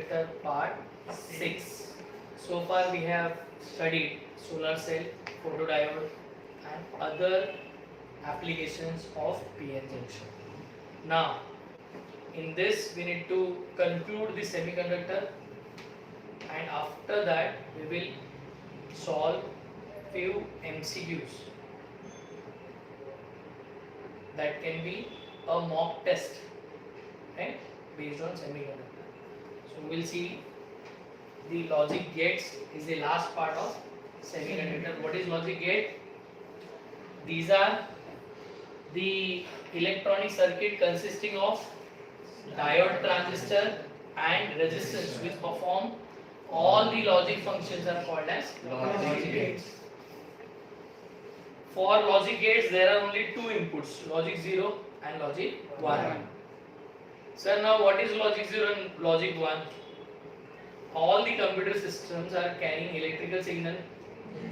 Semiconductor part 6. So far we have studied solar cell, photodiode and other applications of PN junction. Now in this we need to conclude the semiconductor, and after that we will solve few MCQs that can be a mock test, right, based on semiconductor. So we will see the logic gates is the last part of semiconductor. What is logic gate? These are the electronic circuit consisting of diode, transistor and resistance, which perform all the logic functions are called as logic gates. For logic gates there are only two inputs, logic 0 and logic 1. So now what is logic 0 and logic 1? All the computer systems are carrying electrical signal.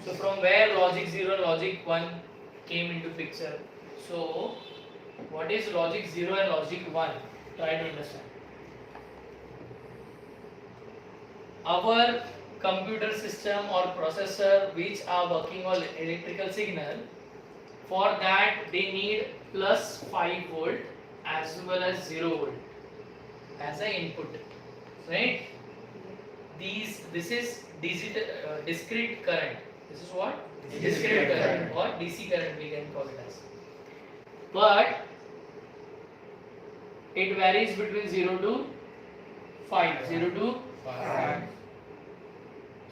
So from where logic 0 and logic 1 came into picture? So what is logic 0 and logic 1? Try to understand. Our computer system or processor which are working on electrical signal, for that they need plus 5 volt as well as 0 volt as an input, right? This is discrete current. This is what? Discrete current or DC current we can call it as. But it varies between 0 to 5. 0 to 5.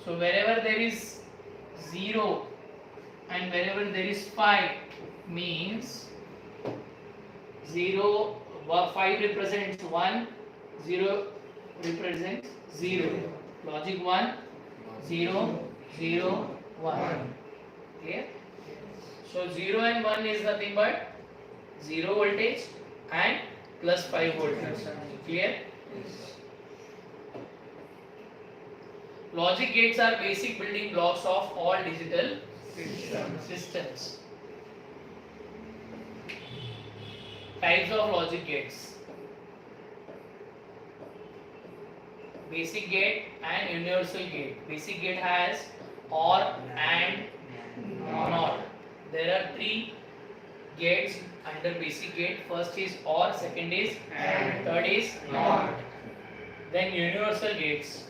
So wherever there is 0 and wherever there is 5 means 0, 5 represents 1, 0 represents 0. Logic 1, 0, 0, 1. Clear? So 0 and 1 is nothing but 0 voltage and plus 5 voltage. Clear? Logic gates are basic building blocks of all digital systems. Types of logic gates: basic gate and universal gate. Basic gate has OR and NOT. There are three gates under basic gate. First is OR, second is AND, third is NOT. Then universal gates: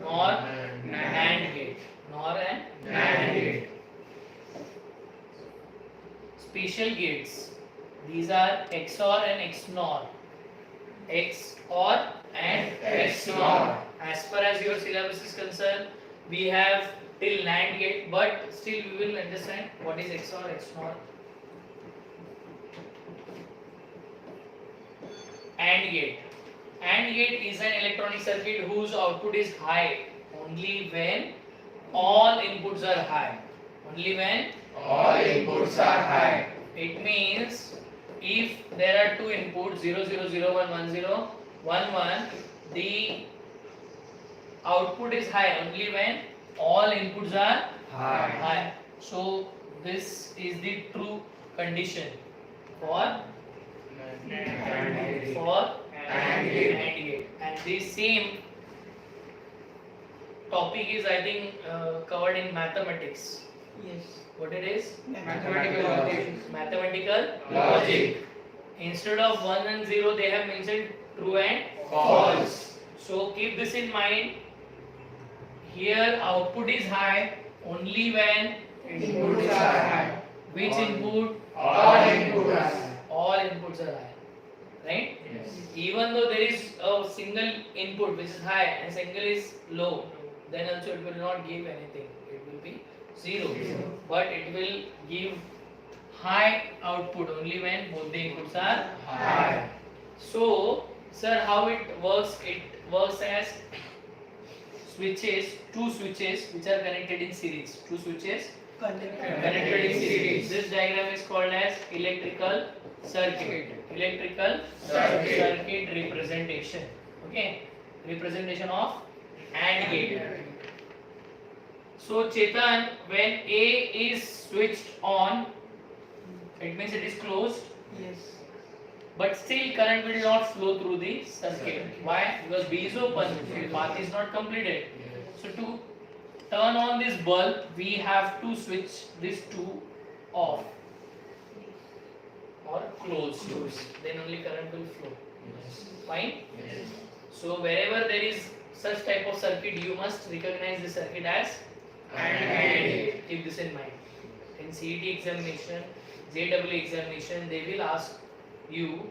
NOR and AND gate. NOR and AND gate. Special gates: these are XOR and XNOR. XOR and XNOR. As far as your syllabus is concerned, we have till NAND gate, but still we will understand what is XOR, XNOR. AND gate. AND gate is an electronic circuit whose output is high only when all inputs are high. Only when all inputs are high. It means if there are two inputs 0 0 0 1 1 0 1 1, the output is high only when all inputs are high. So this is the true condition for AND gate. And this same topic is, I think, covered in mathematics. Yes. What it is? Mathematical logic. Mathematical logic. Instead of 1 and 0, they have mentioned true and false. So keep this in mind. Here output is high only when Inputs are high. which input? All inputs are high. All inputs are high. Right? Yes. Even though there is a single input which is high and single is low, then also it will not give anything. It will be 0. But it will give high output only when both the inputs are high. So, sir, how it works? It works as switches, two switches which are connected in series. Two switches connected in series. This diagram is called as electrical circuit. Electrical circuit representation. Okay, representation of AND gate. So Chetan, when A is switched on, it means it is closed. Yes. but still current will not flow through the circuit. Why? Because B is open, the path is not completed. So to turn on this bulb, we have to switch these two off or closed. Then only current will flow. Fine? So wherever there is such type of circuit, you must recognize the circuit as and keep this in mind. In CET examination, JEE examination, they will ask you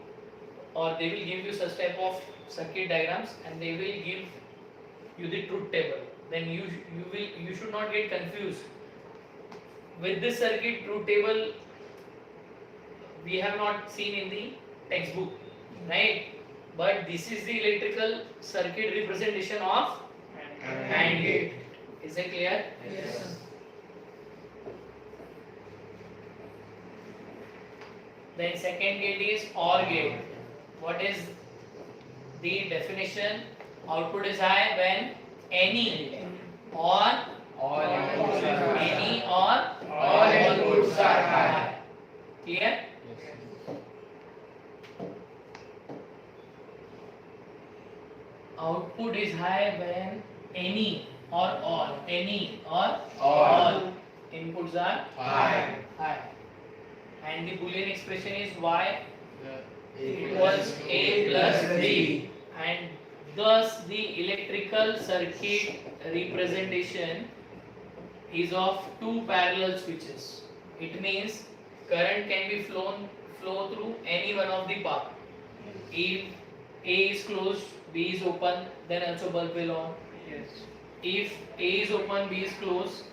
or they will give you such type of circuit diagrams and they will give you the truth table. Then you should not get confused. With this circuit truth table, we have not seen in the textbook, right? But this is the electrical circuit representation of AND gate. Is it clear? Yes. Then second gate is OR gate. What is the definition? Output is high when any or any or All inputs are high. Clear? Output is high when any or all inputs are High. high. And the Boolean expression is y equals a plus b, and thus the electrical circuit representation is of two parallel switches. It means current can be flow through any one of the path. If A is closed, B is open, then also bulb will on. If A is open, B is closed,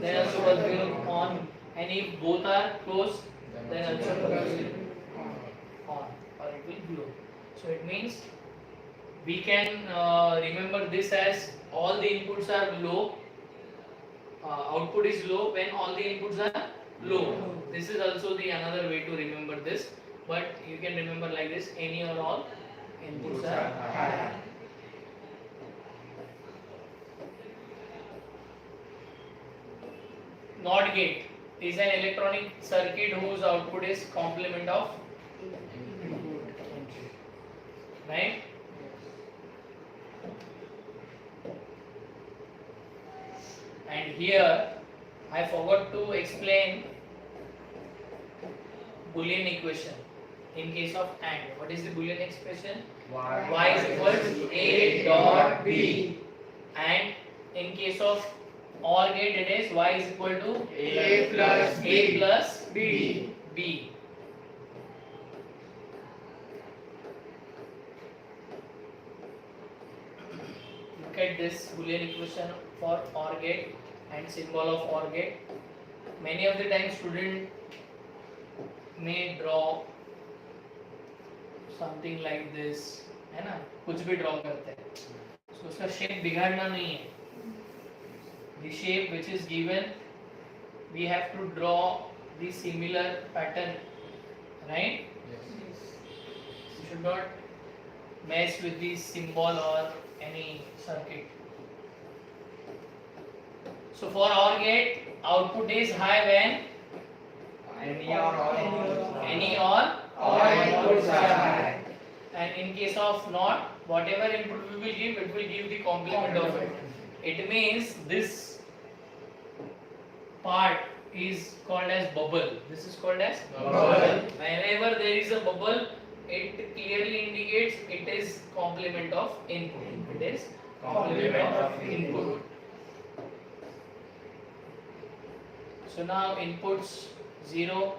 then also bulb will on. And if both are closed, then also bulb will on or it will glow. So it means we can remember this as all the inputs are low. Output is low when all the inputs are low. This is also the another way to remember this, but you can remember like this: any or all inputs are high. NOT gate is an electronic circuit whose output is complement of input, right? And here I forgot to explain Boolean equation in case of AND. What is the Boolean expression? Y is equal to A dot B, and in case of OR gate it is Y is equal to A plus B. Look at this Boolean equation for OR gate and symbol of OR gate. Many of the times student may draw something like this, है ना? कुछ भी draw करते हैं, so उसका shape बिगाड़ना नहीं है. The shape which is given, we have to draw the similar pattern, right? You should not mess with the symbol or any circuit. So for OR gate, output is high when Any or all inputs are high. and in case of not, whatever input we will give, it will give the complement of it. It means this part is called as bubble. This is called as Bubble. Whenever there is a bubble, it clearly indicates it is complement of input. It is complement of input. So now inputs 0,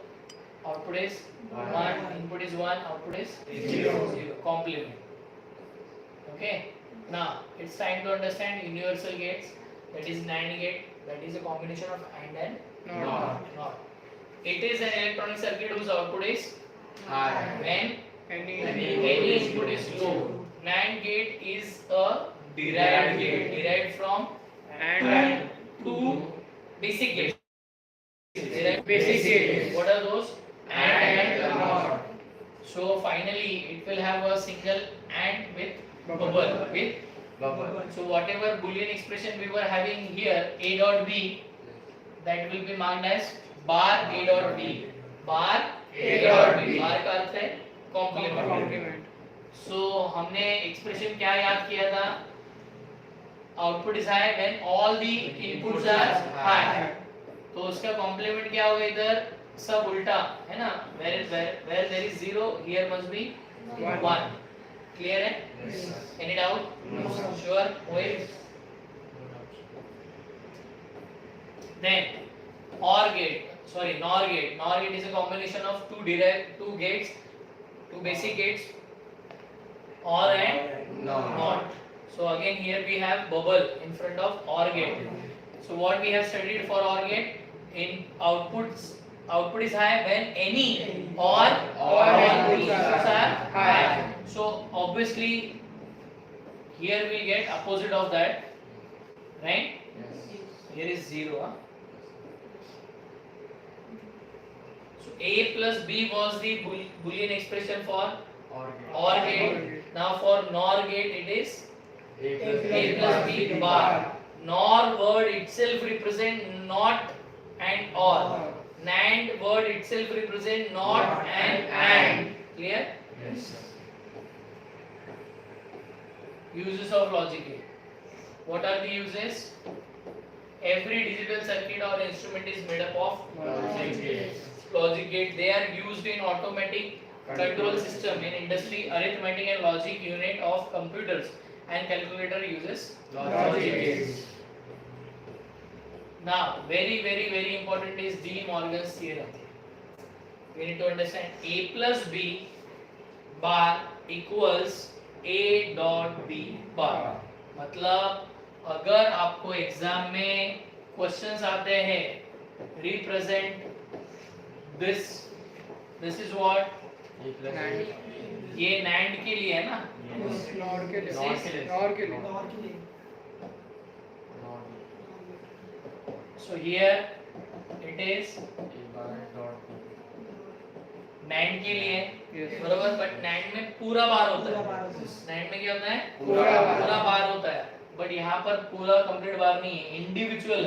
output is 1, input is 1, output is 0. Complement. Okay. Now it's time to understand universal gates. That is NAND gate. That is a combination of AND and NOT. It is an electronic circuit whose output is High. when Any input is low. NAND gate is a derived gate, derived from and two basic gates. Derived Basic gates. What are those? and NOT. So finally, it will have a single AND with bubble. With so whatever Boolean expression we were having here, A dot B, that will be marked as bar A dot B. Bar A dot B. bar का अर्थ है complement. सो हमने expression क्या याद किया था? Output is high when all the inputs are high. तो उसका complement क्या होगा? इधर सब उल्टा है ना. where there is 0 here must be 1. Clear है? Any doubt? Sure? Mohit? then or gate, sorry, nor gate. Nor gate is a combination of two gates, two basic gates, or and not. So again here we have bubble in front of or gate. So what we have studied for or gate, in output is high when any or inputs are high. So obviously here we get opposite of that, right? Here is 0. So a plus b was the boolean expression for or gate. Now for nor gate it is a plus b bar. Nor word itself represent not and or. NAND word itself represent not and. Clear? Yes, sir. Uses of logic gate. What are the uses? Every digital circuit or instrument is made up of Logic gates. logic gate. They are used in automatic control system, in industry, arithmetic and logic unit of computers, and calculator uses Logic gates. Now very important is De Morgan's theorem. We need to understand a plus b bar equals a dot b bar. मतलब अगर आपको exam में questions आते हैं represent this is what, ये NAND के लिए है ना, नॉर के लिए सो हियर इट इज NANड के लिए बराबर. बट NANड में पूरा बार होता है. NANड में क्या होता है? पूरा बार होता है. बट यहाँ पर पूरा कंप्लीट बार नहीं है, इंडिविजुअल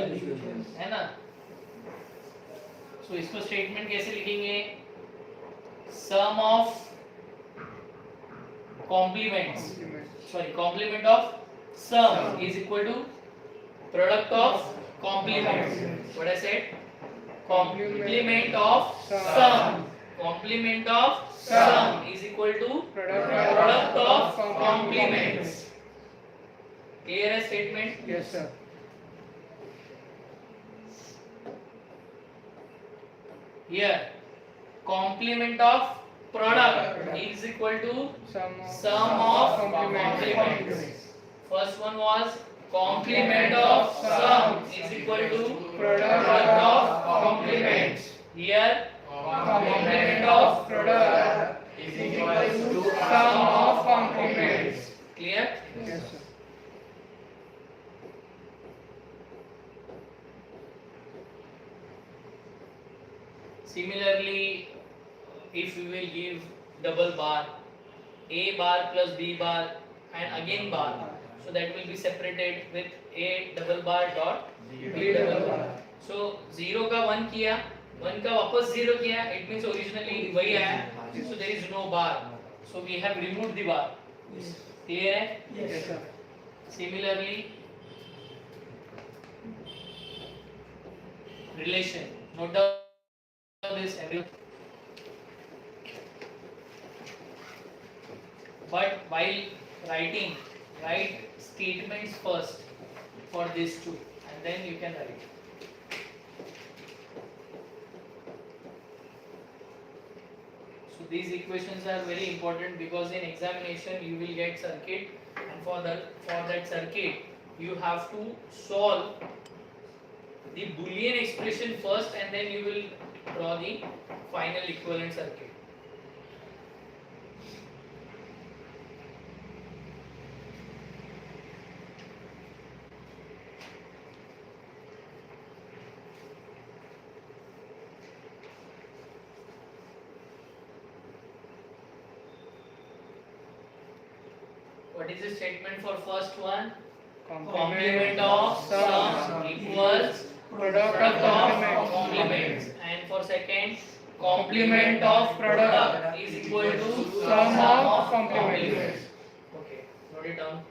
है ना. सो इसको स्टेटमेंट कैसे लिखेंगे? Sum of complements, sorry complement of sum is equal to product of complements. What I said? Complement of sum. Complement of sum is equal to product of complements. Clear a statement? Yes, sir. Here, complement of product is equal to sum of complements. First one was complement of sum is equal to product of complements. Here, complement of product is equal to sum of complements. Clear? Yes, sir. Similarly, if we will give double bar, a bar plus b bar and again bar, so that will be separated with a double bar dot b double bar. So 0 का 1 किया, 1 का वापस 0 किया, it means originally वही आया. So there is no bar, so we have removed the bar. Clear है? Yes, sir. Similarly, relation. Note down this everyone. But while writing, write statements first for these two, and then you can write. So these equations are very important because in examination you will get circuit, and for that circuit you have to solve the Boolean expression first, and then you will draw the final equivalent circuit. What is the statement for first one? Complement of sum equals product of complements. And for second, complement of product is equal to sum of complements. Okay, note it down.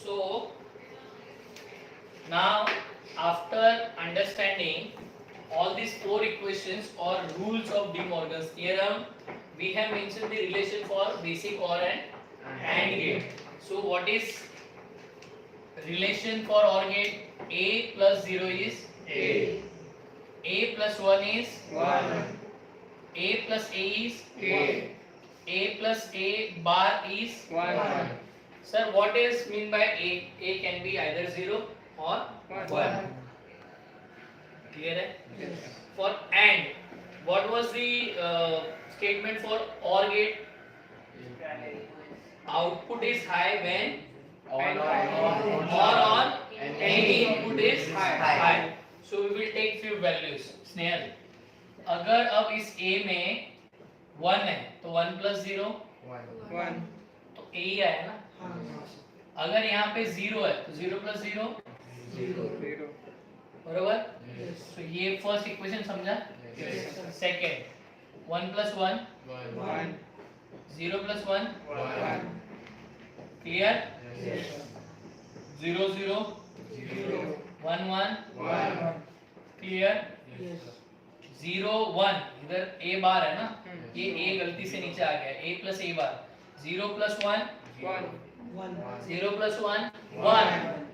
So now, after understanding all these four equations or rules of De Morgan's theorem, we have mentioned the relation for basic OR and AND gate. So what is relation for OR gate? A plus 0 is A. A plus 1 is 1. A plus A is A. A plus A bar is 1. Sir, what is mean by A? A can be either 0 or 1. Clear hai? Yes. For AND, what was the statement for OR gate? Output is high when or any input is high. So we will take few values. Snehal, अगर अब इस A में 1 है तो 1 plus 0 1. तो A ही आया ना. अगर यहाँ पे 0 है तो 0 plus 0 0. बरोबर. तो ये फर्स्ट इक्वेशन समझा. Second 1 plus 1 1. 0 plus 1 1. Clear. Yes. 0 0 0. 1 1 1. Clear. 0 1 इधर A बार है ना. ये A गलती से नीचे आ गया. A plus A bar. 0 plus 1 1. 0 plus 1 1.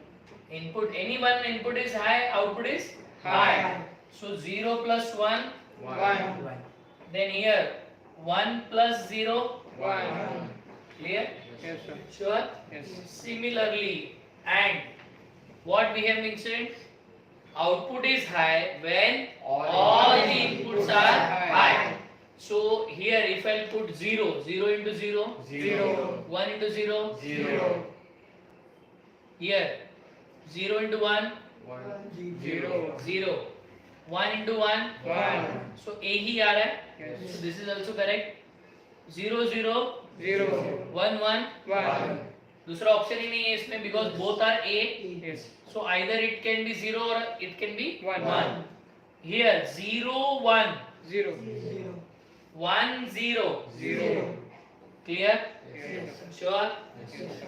Input, any one input is high, output is high. So 0 plus 1 1. then here 1 plus 0 1. clear. Yes, sir. Sure. Yes. Similarly, and what we have mentioned, output is high when all the inputs are high. So here if I put 0 into 0 0. 1 into 0 0. here 0 into 1, 0. 0. 1 into 1, 1. so A ही आ रहा है. Yes. So this is also correct. 0 0 0. 1 1. 1. दूसरा option ही नहीं है इसमें because both are A. Yes. So either it can be 0 or it can be 1. 1. Here 0 1 0. 1 0. 0. Clear? Yes. Sure? Yes.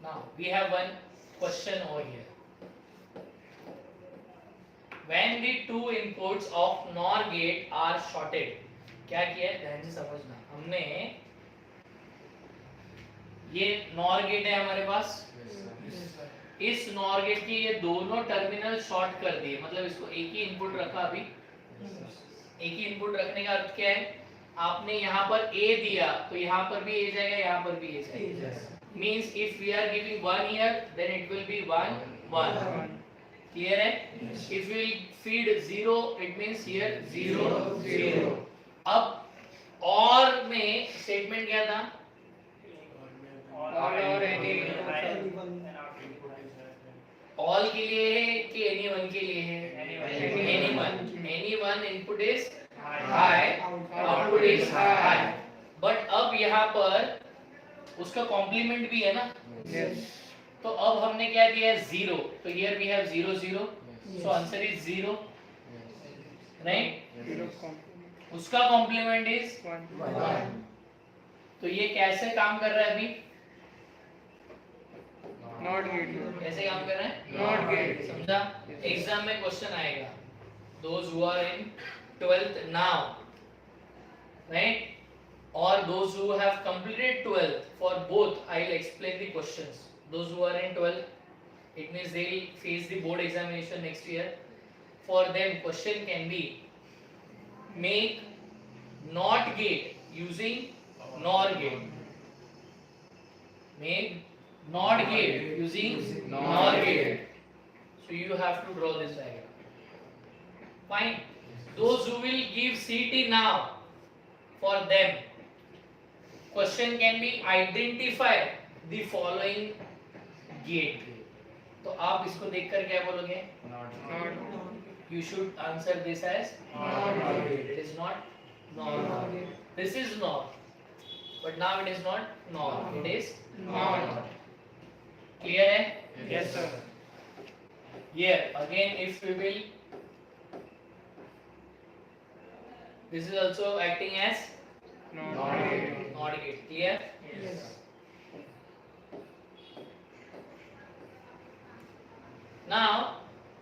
Now we have one question over here. When the two inputs of NOR gate are shorted, क्या किया है ध्यान से समझना. हमने ये NOR gate है हमारे पास. इस NOR गेट के ये दोनों टर्मिनल शॉर्ट कर दिए, मतलब इसको एक ही इनपुट रखा. अभी एक ही इनपुट रखने का अर्थ क्या है, आपने यहाँ पर A दिया तो यहाँ पर भी A जाएगा, यहाँ पर भी A जाएगा. Means if we are giving 1 here, then it will be 1 1. Clear है? If we will feed 0, it means here 0 0. अब और में स्टेटमेंट क्या था? All or any. ऑल के लिए है कि anyone के लिए है? anyone input is high, output is high. But अब यहाँ पर उसका कॉम्प्लीमेंट भी है ना. Yes. तो अब हमने क्या दिया है 0. तो here we have 0 0. So answer is 0. Right? 0. उसका कॉम्प्लीमेंट इज 1. तो ये कैसे काम कर रहा है अभी? Not gate. कैसे काम कर रहा है? Not gate. समझा? एग्जाम में क्वेश्चन आएगा. Those who are in 12th now, right? Or those who have completed 12th, for both I will explain the questions. Those who are in 12th, it means they will face the board examination next year. For them, question can be make NOT gate using NOR gate. Make NOT gate using NOR gate. So you have to draw this diagram. Fine. Those who will give CT now, for them, question can be identify the following gate. तो आप इसको देखकर क्या बोलोगे? Not. You should answer this as Not. it is not NOR. This is NOR, but now it is not NOR. It is Not. clear है? Yes, sir. Here again, if we will, this is also acting as Not gate. NOT gate. Clear? Yes. Now,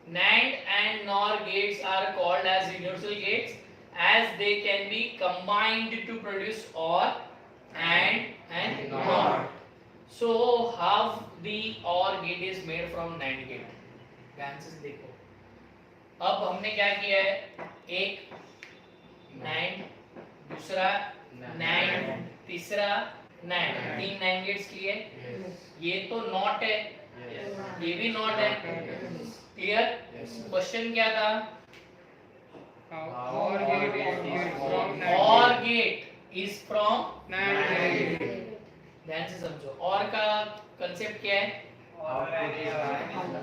NAND and NOR gates are called as universal gates as they can be combined to produce OR and NOR. So, how the OR gate is made from NAND gate? ध्यान से देखो. अब हमने क्या किया है? एक NAND, दूसरा NAND, तीसरा NAND. 3 NAND gates लिए. ये तो NOT है, ये भी NOT है. क्लियर? क्वेश्चन क्या था? Or gate is from OR gate is from NAND gate. ध्यान से समझो. OR का कंसेप्ट क्या है?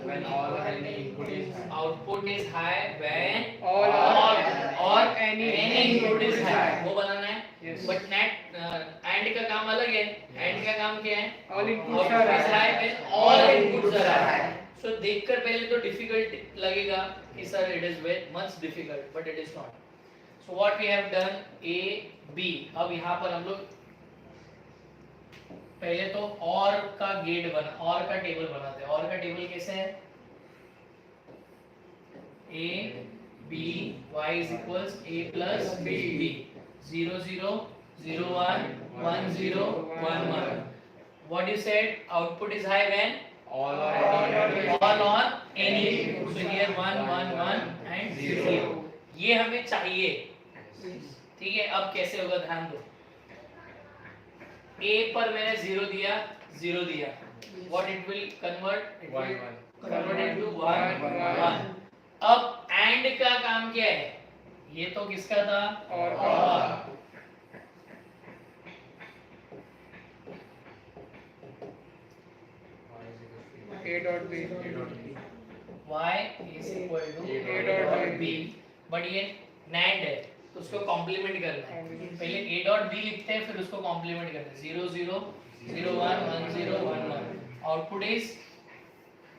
When all any input is output is high when All और any इनपुट इज हाई. वो बनाना है. Yes. बट नेट एंड का काम अलग है. एंड का काम क्या है? All inputs output are is high when all inputs are high. So देखकर पहले तो डिफिकल्ट लगेगा कि sir it is very much difficult, but it is not. So what we have done A B. अब यहाँ पर हम लोग पहले तो और का गेट बना, और का टेबल बनाते हैं. और का टेबल कैसे है? a b y is equals a plus b. 0 0 0 1 1 0 1 1. What you said? Output is high when all or any all or any. So here 1 1 1 and 0. ये हमें चाहिए. ठीक है. अब कैसे होगा ध्यान दो. A पर मैंने 0 दिया, 0 दिया. What it will convert? It will convert into 1 1. अब AND का काम क्या है? ये तो किसका था? और A dot B. y is equal to A a dot dot b, but ये NAND है तो उसको कॉम्प्लीमेंट करना है। पहले a डॉट b लिखते हैं, फिर उसको कॉम्प्लीमेंट करते हैं। 0 0 0 1 1 0 1 1। Output is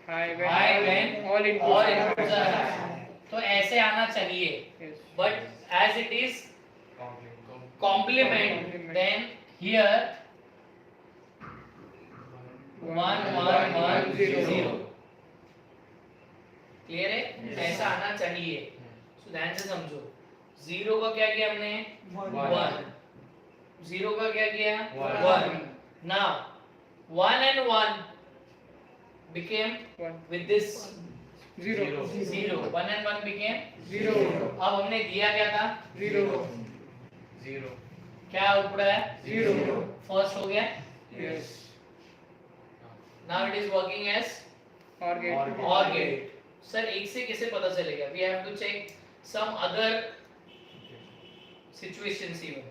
High high when all all inputs inputs are high। तो ऐसे आना चाहिए, Yes. but as it is complement, then here 1 1 1 0। Clear है? ऐसा आना चाहिए। सो ध्यान से समझो। 0 का क्या किया हमने? 1। 0 का क्या किया? 1। Now 1 and 1 became One. with this Zero. 0। 1 and 1 became Zero. अब हमने दिया क्या था? Zero. क्या आउटपुट है? Zero. फर्स्ट हो गया। Yes. Now it is working as Or gate. और गेट। सर एक से कैसे पता चलेगा? We have to check some other situations even।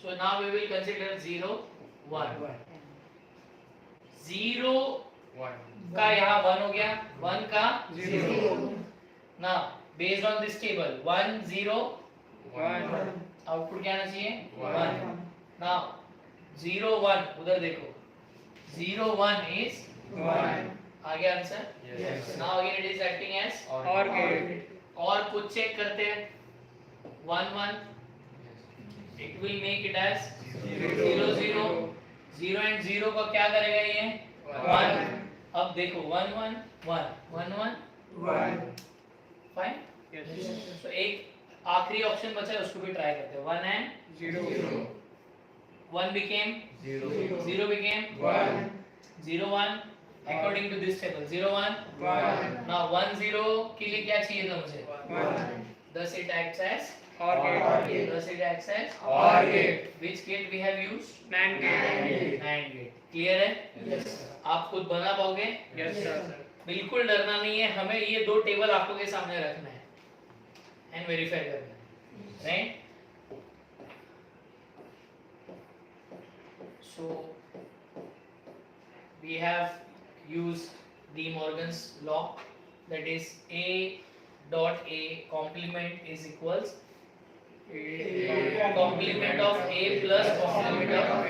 So now we will consider 0 1। 0 का यहाँ 1 हो गया, 1 का 0। Now based on this table 1 0 One. Output क्या आना चाहिए? 1। Now 0 1 उधर देखो, 0 1 is One. आ गया answer. Yes. Now again it is acting as Or gate. और कुछ चेक करते हैं। 1 1 it will make it as 0 0। 0 and 0 का क्या करेगा ये? 1। अब देखो 1 1 1 1 1 One. फाइन। Yes. तो एक आखिरी ऑप्शन बचा है, उसको भी ट्राई करते हैं। 1 and Zero. 1 became 0 became One. 0 1 according to this table 0 1। One. now 1 0 के लिए क्या चाहिए था मुझे? One. thus it acts as Or gate. thus it acts as Or gate. which gate we have used? NAND gate. NAND gate। Clear है? Yes. आप खुद बना पाओगे? Yes, sir. बिल्कुल डरना नहीं है, हमें ये दो टेबल आंखों के सामने रखना है एंड वेरीफाई करना है, right? So we have used De Morgan's law, that is A dot A complement is equals complement of A plus complement of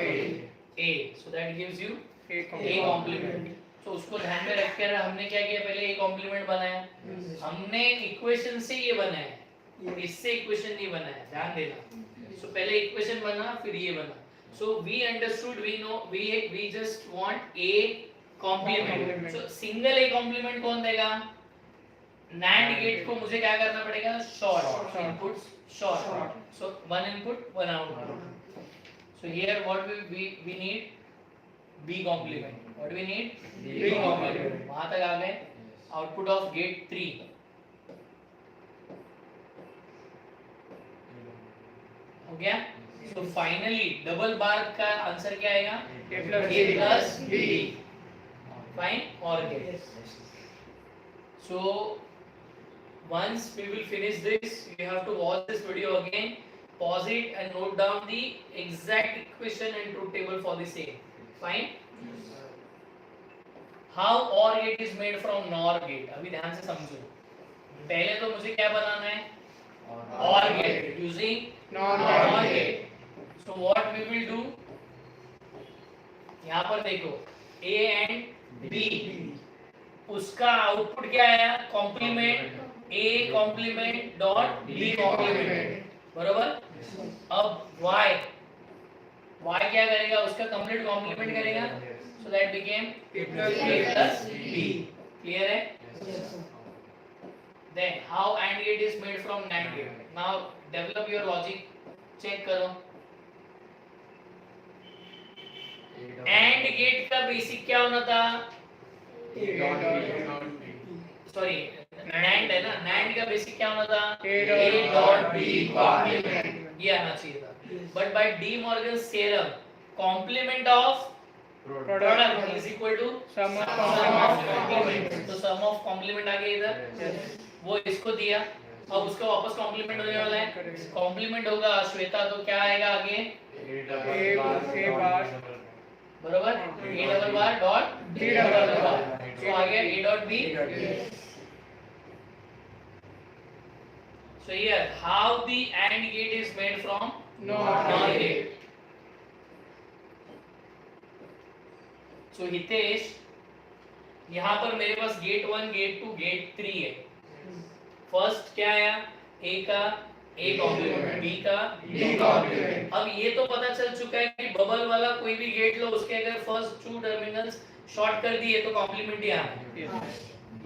A, so that gives you A complement। तो उसको ध्यान में रख कर हमने क्या किया? पहले A complement बनाया, हमने इक्वेशन से ये बनाया, इससे इक्वेशन नहीं बनाया, ध्यान देना। सो पहले इक्वेशन बना, फिर ये बना। So we understood, we know, we just want A complement। So single A complement कौन देगा? NAND gate को मुझे क्या करना पड़ेगा? Short inputs, short। So one input, one output। So here what we need? B complement। What do we need? B complement। वहाँ तक आ गए। Output of gate 3 हो गया। So finally double bar का आंसर क्या आएगा? A plus B। Fine or gate। So once we will finish this, you have to watch this video again, pause it and note down the exact equation and truth table for the same। Fine। How OR gate is made from NOR gate? अभी ध्यान से समझो। पहले तो मुझे क्या बनाना है? OR gate using NOR gate। So what we will do? यहाँ पर देखो A and B, उसका आउटपुट क्या आया? Complement A complement dot B complement, बरोबर? अब Y क्या करेगा? उसका कंप्लीट कॉम्प्लीमेंट करेगा। So that became A plus B। Clear है? Then how AND gate is made from NAND gate? Now develop your logic, check करो। AND gate का basic क्या होना था? सॉरी NAND है ना, NAND का बेसिक क्या होना था? A dot B complement, ये आना चाहिए था। But by De Morgan's theorem, complement of product is equal to Sum of complement। तो sum of complement आ गया इधर, वो इसको दिया, अब उसका वापस complement होने वाला है। complement होगा श्वेता, तो क्या आएगा आगे? A bar बरोबर? A double bar dot B double bar। So आ गया A dot B. Yes. So here, how the AND gate is made from NOR gate. So Hitesh, यहाँ पर मेरे पास गेट 1, गेट 2, गेट 3 है. फर्स्ट क्या आया? A का A complement, B का B complement. अब ये तो पता चल चुका है कि बबल वाला कोई भी गेट लो, उसके अगर फर्स्ट 2 टर्मिनल्स शॉर्ट कर दिए तो कॉम्प्लीमेंट यहाँ है.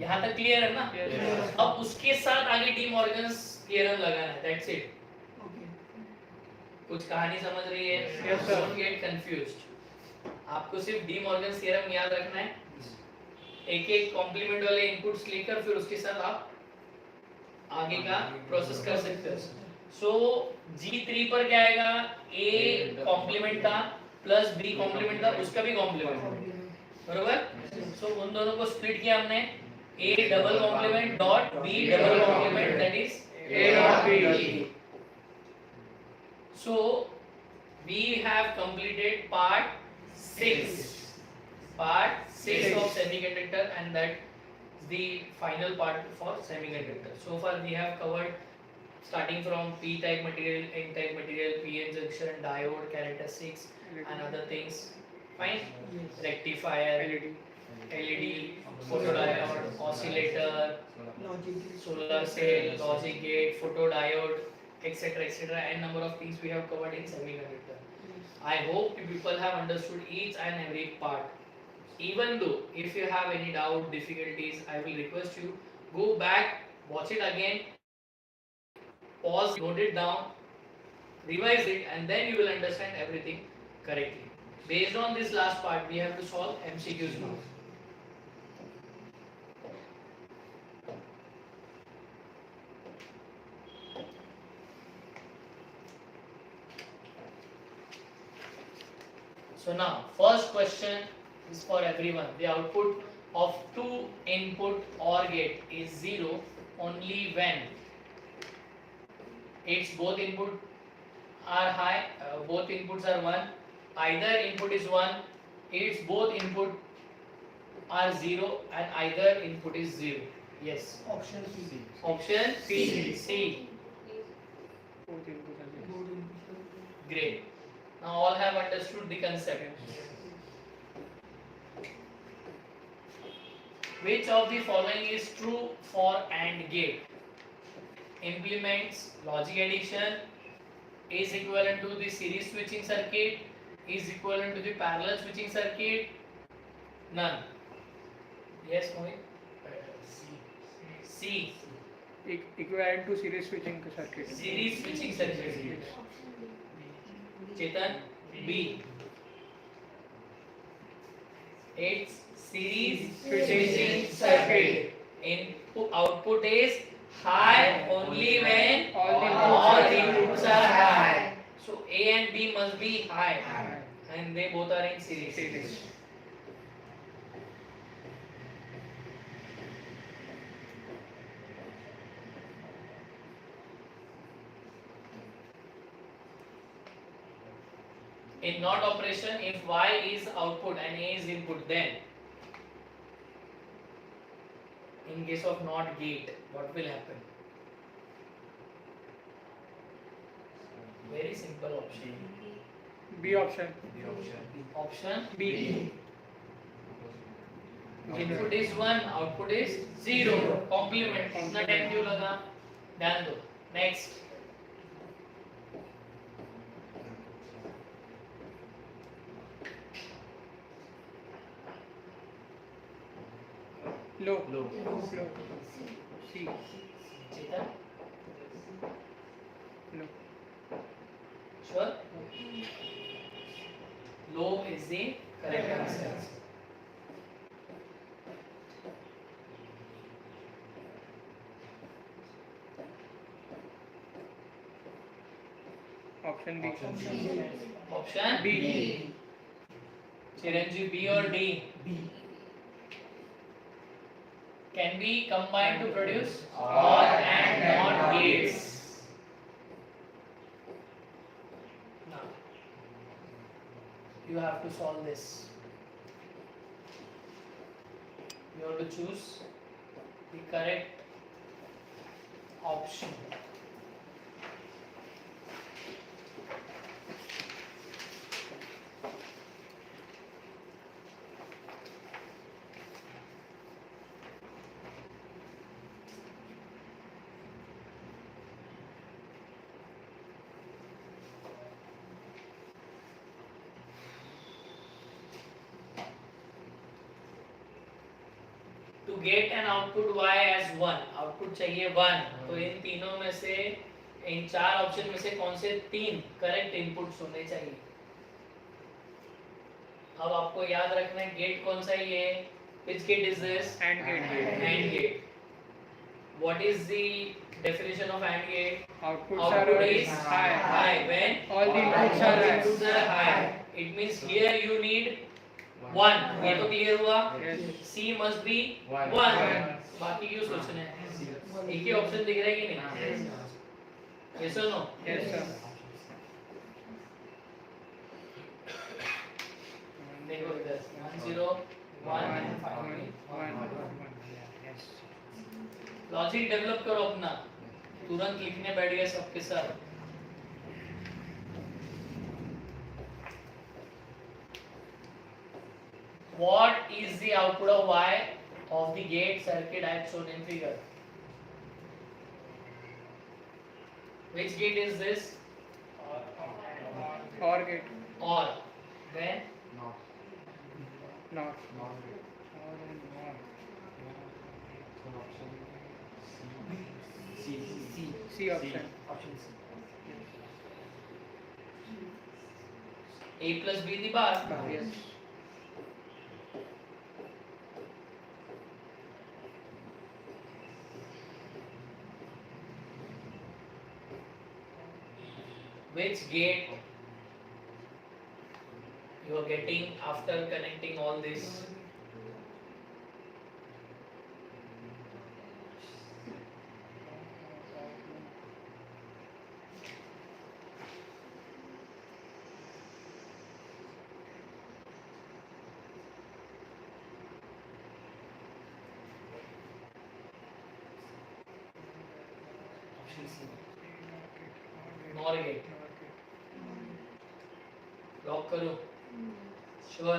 यहाँ तक क्लियर है ना? अब उसके साथ आगे डी मॉर्गन्स थ्योरम लगाना है. That's it. कुछ कहानी समझ रही है? Yes, sir. Don't get confused. आपको सिर्फ डी मॉर्गन्स थ्योरम याद रखना है. एक एक कॉम्प्लीमेंट वाले इनपुट्स लेकर फिर उसके साथ आप आगे का प्रोसेस कर सकते हो. सो G3 पर क्या आएगा? A कॉम्प्लीमेंट था प्लस B कॉम्प्लीमेंट था, उसका भी कॉम्प्लीमेंट. बरोबर? सो उन दोनों को स्प्लिट किया हमने. A double complement dot B double complement, that is A dot B. So we have completed part 6. Part 6 of semiconductor, and that is the final part for semiconductor. So far we have covered starting from P type material, N type material, PN junction, diode, characteristics and other things. Fine. Rectifier, LED, photodiode, oscillator, solar cell, logic gate, photodiode, etc. and number of things we have covered in semiconductor. I hope you people have understood each and every part. Even though if you have any doubt, difficulties, I will request you go back, watch it again, pause, note it down, revise it, and then you will understand everything correctly. Based on this last part, we have to solve MCQs now. So now, first question is for everyone. The output of two input OR gate is 0 only when its both input are high, both inputs are 1, either input is 1, its both input are 0 and either input is 0. Yes. Option C. Option C. Great. Now all have understood the concept. Which of the following is true for AND gate? Implements logic addition, is equivalent to the series switching circuit, is equivalent to the parallel switching circuit. None. Yes, Mohit? C. Equivalent to series switching circuit. Series switching circuit. Chetan? B. It's series switching circuit. Input output is high only when all inputs are high. So A and B must be high, and they both are in series. In not operation, if Y is output and A is input, then in case of not gate, what will happen? Very simple option. B option. Option B. Input is 1, output is 0. Complement. कितना time क्यों लगा? ध्यान दो. Next. Low. C. Chetan, Low. sure? Low is the correct answer. Option B. Option B. Chiranjeev, B or D? Can be combined to produce OR and NOT gates. Now, you have to solve this. You have to choose the correct option. To get an output y as 1, output चाहिए 1, तो इन तीनों में से, इन चार option में से कौन से तीन करेक्ट इनपुट्स होने चाहिए? अब आपको याद रखना है गेट कौन सा है ये? Which gate is this? AND gate. AND gate. What is the definition of AND gate? Outputs Output are is high. high when All the inputs all are the high. inputs are high. It means here you need 1. ये तो clear हुआ? Yes. C must be 1. One. बाकी क्यों सोचना है? एक ही option दिख रहा है कि नहीं? Yes or no? Yes, sir. देखो इधर 1 0 1 and 5 One. Yes. Logic develop करो अपना, तुरंत लिखने बैठ गए सबके सब. What is the output of y of the gate circuit as shown in figure? Which gate is this? OR gate. Or. Then Not. Not. OR and NOR. C. C option. option C. A plus B the bar. Yes. Which gate you are getting after connecting all this? Option C. NOR gate. Lock करो. Sure.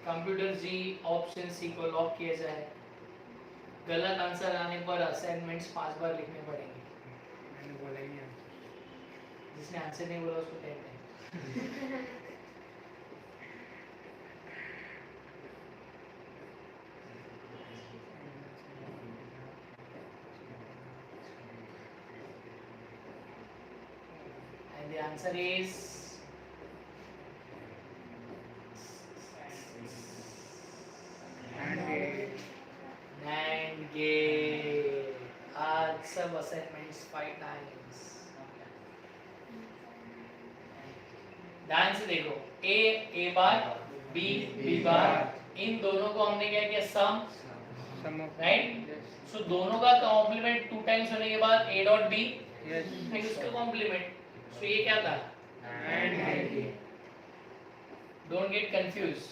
Computer जी option C को lock किया जाए. गलत answer आने पर assignments 5 बार लिखने पड़ेंगे. मैंने बोला ही नहीं answer. जिसने आंसर नहीं बोला उसको 10 नहीं. And the answer is AND gate. NAND gate. आज सब assignments 5 times. ध्यान से देखो, A बार, B बार, इन दोनों को हमने क्या किया? सम. Sum of. Right? Yes. सो दोनों का कॉम्प्लीमेंट 2 टाइम्स होने के बाद A डॉट B Yes. फिर उसका कॉम्प्लीमेंट. सो ये क्या था? AND gate. Don't get confuse.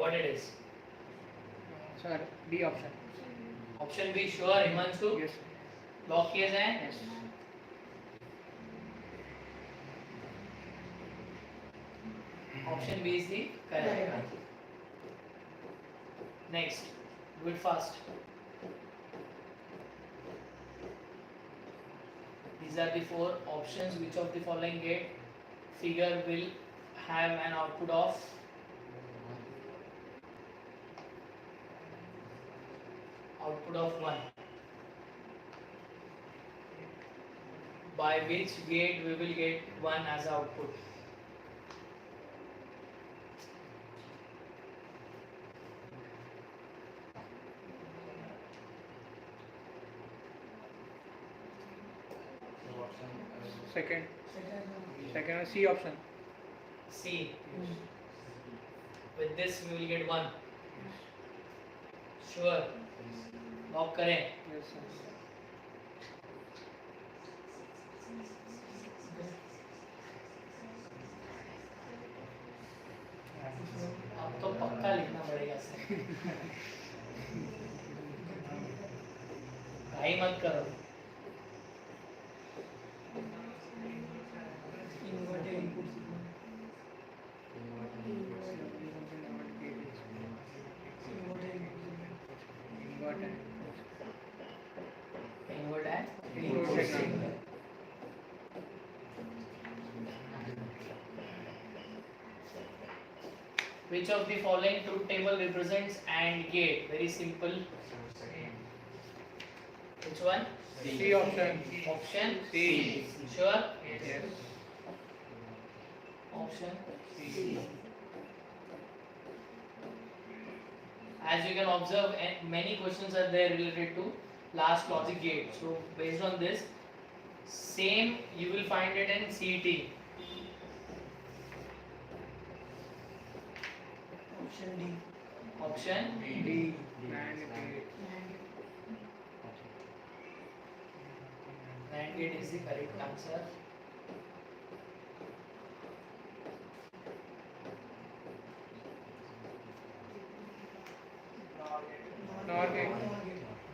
What it is? Sir, B option. Option B sure Himanshu. Yes. Lock किया जाए. Yes. Option B is the correct. Next, do it fast. These are the 4 options. Which of the following gate figure will have an output of output of 1? By which gate we will get 1 as output? Second. Second or C option. C. With this we will get 1. Sure. Lock करें. Yes, sir. अब तो पक्का लिखना पड़ेगा sir. भाई मत करो. Inward and Inward signal. Which of the following truth table represents AND gate? Very simple. Which one? C option. Option C. Sure? Yes. Option C. As you can observe, many questions are there related to last logic gate. So based on this, same you will find it in CET. Option D. Option D. And gate. NAND gate is the correct answer. NOR gate.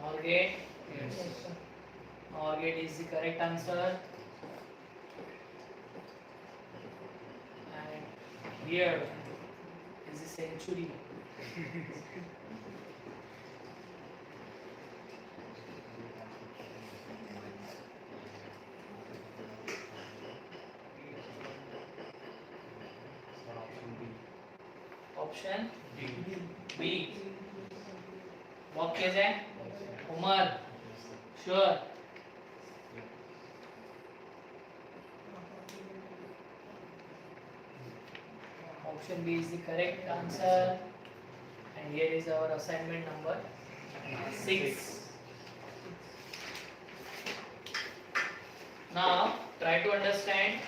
NOR gate. Yes. NOR gate is the correct answer. And here is the century. Option B. Lock किया जाए. Umar. Sure. Option B is the correct answer. And here is our assignment number 6. Now try to understand.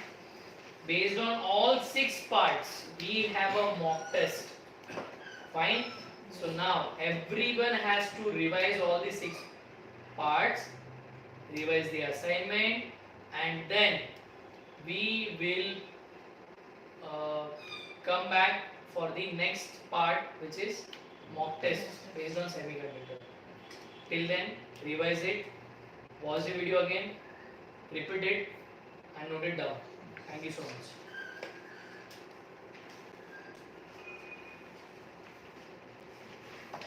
Based on all 6 parts, we have a mock test. Fine. So now everyone has to revise all the 6 parts, revise the assignment, and then we will come back for the next part, which is mock test based on semiconductor. Till then, revise it, watch the video again, repeat it, and note it down. Thank you so much.